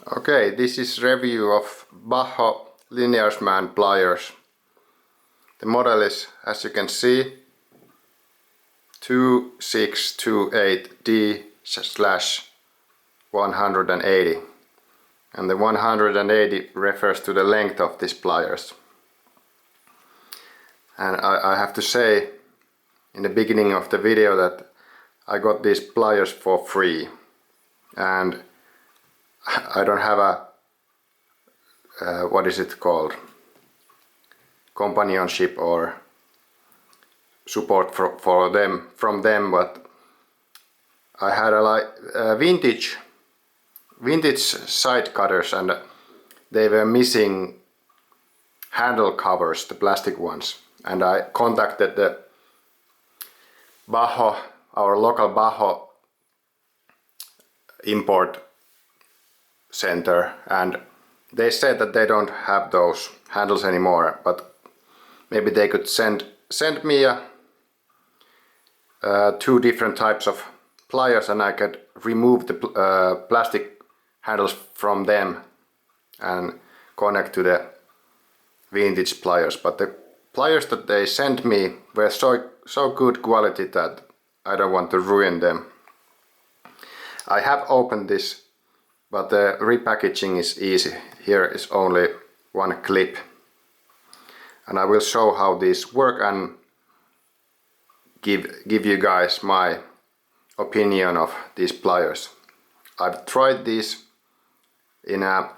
Okay, this is review of Bahco linesman pliers. The model is, as you can see, 2628D-180, and the 180 refers to the length of these pliers. And I have to say in the beginning of the video that I got these pliers for free, and I don't have a what is it called, companionship or support for them from them, but I had a vintage side cutters, and they were missing handle covers, the plastic ones, and I contacted the Bahco, our local Bahco import center, and they said that they don't have those handles anymore, but maybe they could send me two different types of pliers, and I could remove the plastic handles from them and connect to the vintage pliers. But the pliers that they sent me were so good quality that I don't want to ruin them. I have opened this, but the repackaging is easy. Here is only one clip, and I will show how these work and give you guys my opinion of these pliers. I've tried these in a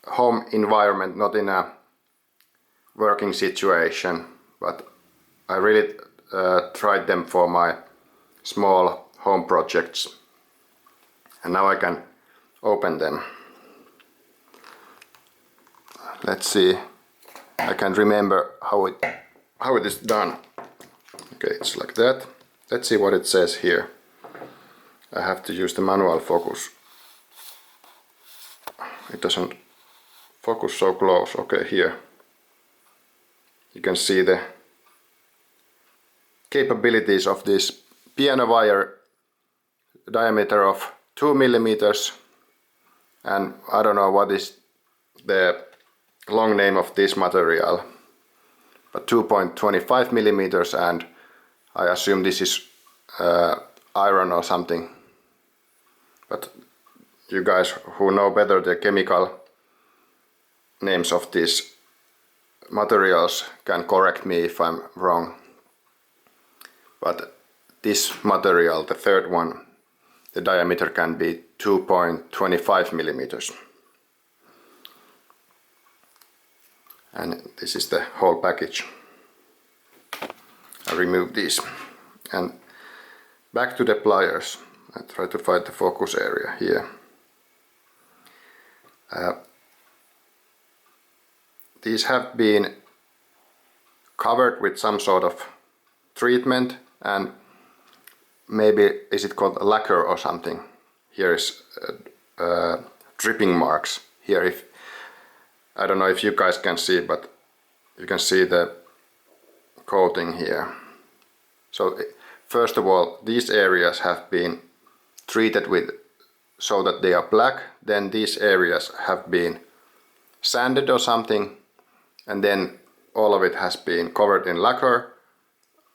home environment, not in a working situation, but I really tried them for my small home projects, and now I can open them. Let's see, I can't remember how it is done. Okay, it's like that. Let's see what it says here. I have to use the manual focus. It doesn't focus so close. Okay, here you can see the capabilities of this piano wire, diameter of 2 millimeters, and I don't know what is the long name of this material, but 2.25 millimeters, and I assume this is iron or something, but you guys who know better the chemical names of these materials can correct me if I'm wrong. But this material, the third one, the diameter can be 2.25 millimeters. And this is the whole package. I remove these, and back to the pliers. I try to find the focus area here. These have been covered with some sort of treatment, and maybe is it called lacquer or something. Here is dripping marks here. If I don't know if you guys can see, but you can see the coating here. So first of all, these areas have been treated with so that they are black. Then these areas have been sanded or something, and then all of it has been covered in lacquer,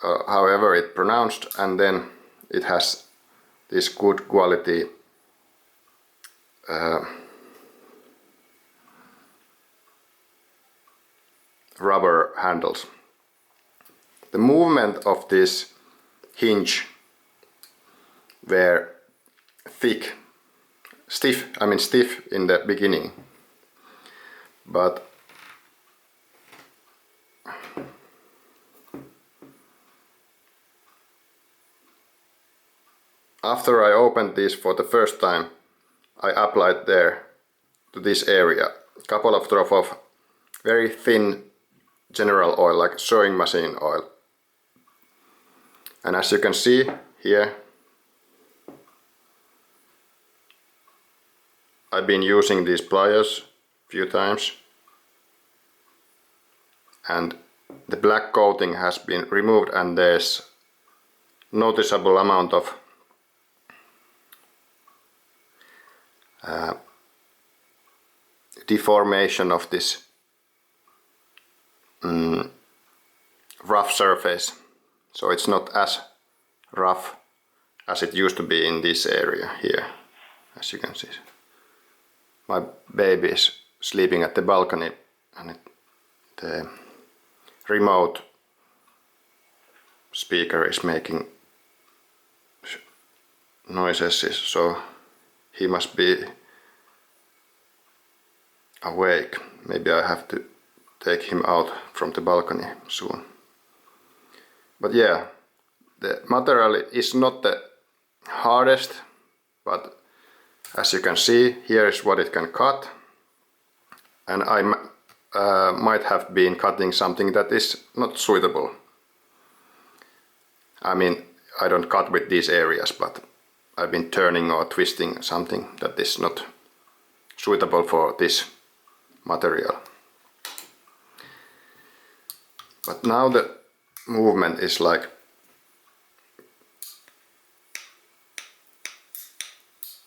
however it's pronounced, and then it has this good quality rubber handles. The movement of this hinge were stiff in the beginning, but after I opened this for the first time, I applied there to this area a couple of drops of very thin general oil, like sewing machine oil. And as you can see here, I've been using these pliers a few times, and the black coating has been removed, and there's noticeable amount of deformation of this rough surface, so it's not as rough as it used to be in this area here. As you can see, my baby is sleeping at the balcony, and the remote speaker is making noises, so he must be awake. Maybe I have to take him out from the balcony soon. But yeah, the material is not the hardest, but as you can see, here is what it can cut, and I might have been cutting something that is not suitable. I mean, I don't cut with these areas, but I've been turning or twisting something that is not suitable for this material. But now the movement is like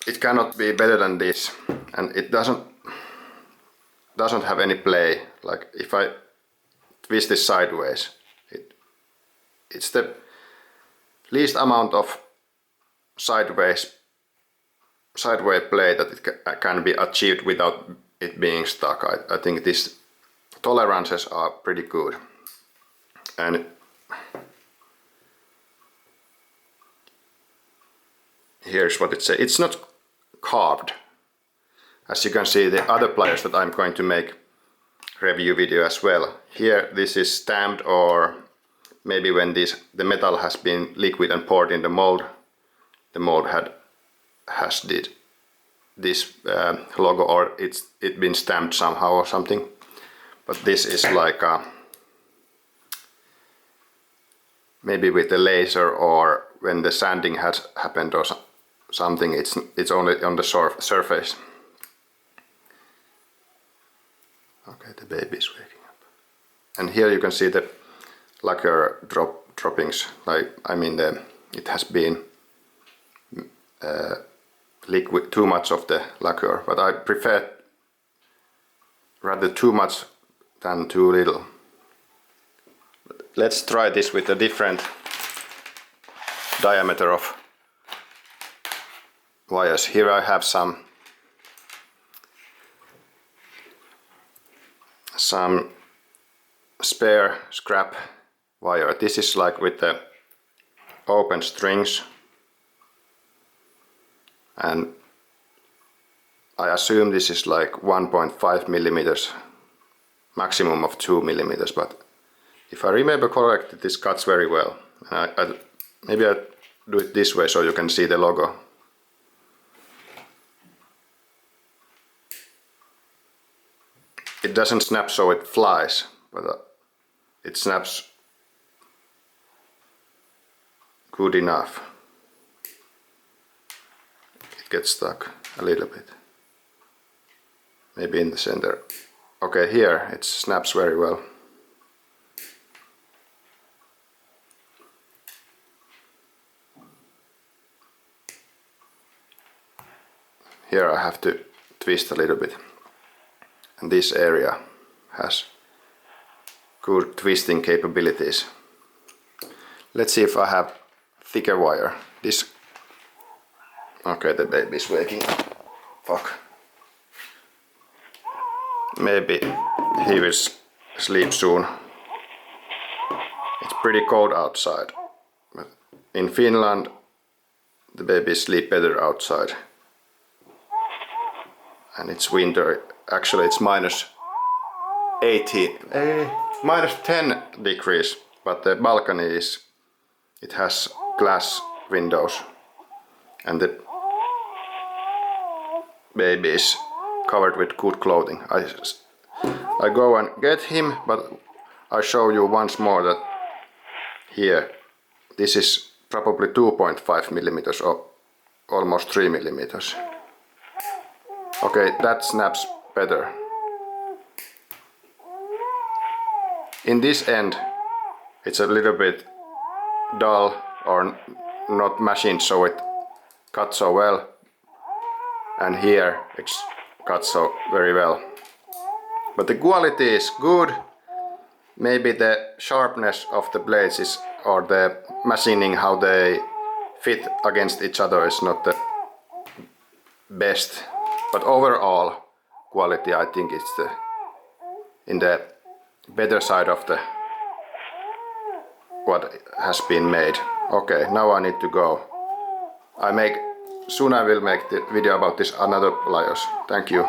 it cannot be better than this, and it doesn't have any play. Like if I twist this sideways, it's the least amount of sideway play that it can be achieved without it being stuck. I think these tolerances are pretty good. And here's what it says. It's not carved. As you can see, the other pliers that I'm going to make review video as well. Here this is stamped, or maybe when the metal has been liquid and poured in the mold has did this logo, or it's been stamped somehow or something. But this is like maybe with the laser, or when the sanding has happened or something, it's only on the surface. Okay, the baby is waking up. And here you can see the lacquer droppings. I mean, it has been liquid, too much of the lacquer, but I prefer rather too much than too little. But let's try this with a different diameter of wires. Here I have some spare scrap wire. This is like with the open strings, and I assume this is like 1.5 millimeters, maximum of 2 millimeters, but if I remember correctly, this cuts very well. Maybe I do it this way so you can see the logo. It doesn't snap so it flies, but it snaps good enough. It gets stuck a little bit, maybe in the center. Okay, here it snaps very well. Here I have to twist a little bit, and this area has good twisting capabilities. Let's see if I have thicker wire. This. Okay, the baby's waking up. Fuck. Maybe he will sleep soon. It's pretty cold outside, but in Finland the babies sleep better outside. And it's winter. Actually it's minus 10 degrees, but the balcony it has glass windows, and the baby is covered with good clothing. I go and get him, but I show you once more that here this is probably 2.5 millimeters or almost 3 millimeters. Okay, that snaps better. In this end it's a little bit dull or not machined so it cuts so well, and here it's cut so very well. But the quality is good. Maybe the sharpness of the blades is, or the machining, how they fit against each other is not the best. But overall quality, I think it's in the better side of the what has been made. Okay, now I need to go. Soon I will make the video about this another pliers. Thank you.